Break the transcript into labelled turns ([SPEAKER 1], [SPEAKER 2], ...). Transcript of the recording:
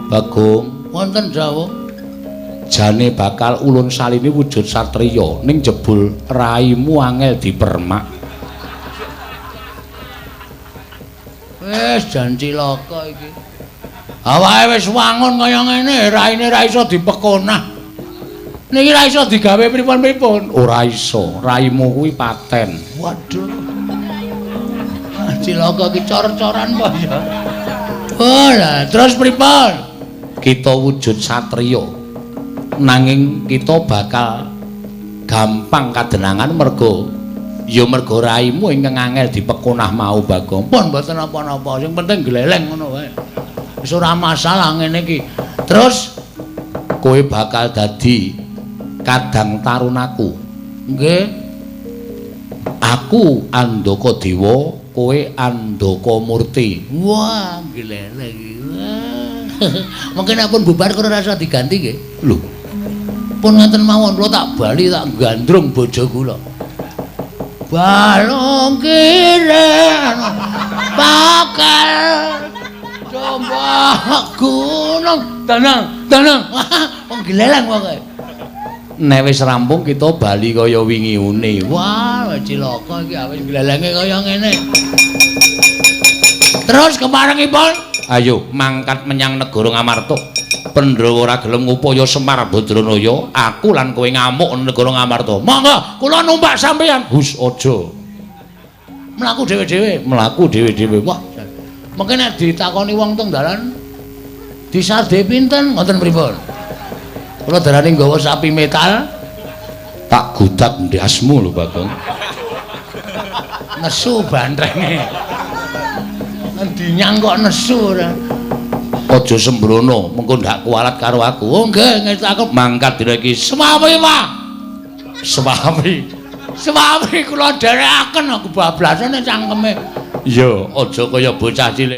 [SPEAKER 1] Bagong,
[SPEAKER 2] wonten dawuh.
[SPEAKER 1] jane bakal ulun salini wujud satriya ning jebul raimu angel dipermak.
[SPEAKER 2] Wis jan cilaka iki. Awake wis wangun kaya ngene, raine ra iso dipekonah. Niki ra iso digawe pripun-pripun.
[SPEAKER 1] Ora iso, raimu kuwi paten.
[SPEAKER 2] Waduh. Cilaka ki cor-coran apa ya? Oh lah, terus pripun?
[SPEAKER 1] Kita wujud satriya. Nanging kita bakal gampang kadenangan merga ya merga raimu ingkang angel dipekonah mau Bagong.
[SPEAKER 2] Pun mboten napa-napa, sing penting gleleng ngono wae. Wis ora masalah ngene iki. Terus
[SPEAKER 1] kowe bakal dadi kadang tarunaku.
[SPEAKER 2] nggih,
[SPEAKER 1] Aku Andaka Dewa, kowe Andaka Murti.
[SPEAKER 2] wah gleleng iki. Mungkin pun bubar karo rasa diganti nggih.
[SPEAKER 1] Lho,
[SPEAKER 2] Pun ngeten mawon kula tak bali tak gandrung bojo kula. Balung kiren bakal coba gunung tenang wong gleleng pokoke.
[SPEAKER 1] nek wis rampung kita bali kaya wingi-une.
[SPEAKER 2] Wah cilaka iki awis glelenge kaya ngene. Terus kemarengipun
[SPEAKER 1] Ayo mangkat menyang negara Ngamarta. Pandhawa ora gelem ngupaya Semar Badranaya, aku lan kowe ngamuk negara Ngamarta.
[SPEAKER 2] monggo kula numpak sampeyan.
[SPEAKER 1] Hus aja.
[SPEAKER 2] Mlaku dhewe-dhewe.
[SPEAKER 1] Mlaku dhewe-dhewe.
[SPEAKER 2] Wah, mengke nek ditakoni wong teng dalan disarde pinten ngoten pripun? Kula darani nggawa sapi metal
[SPEAKER 1] Tak gudak ndasmu lho, Bagong.
[SPEAKER 2] nesu bantrenge. Endi nyang kok nesu ora?
[SPEAKER 1] Aja sembrono, mengko ndak kualat karo aku.
[SPEAKER 2] Oh nggih, ngestaku
[SPEAKER 1] Mangkat dina iki
[SPEAKER 2] semawi, Pak.
[SPEAKER 1] sewami.
[SPEAKER 2] Semawi kula dherekaken aku bablasane cangkeme.
[SPEAKER 1] Ya, aja kaya bocah cilik.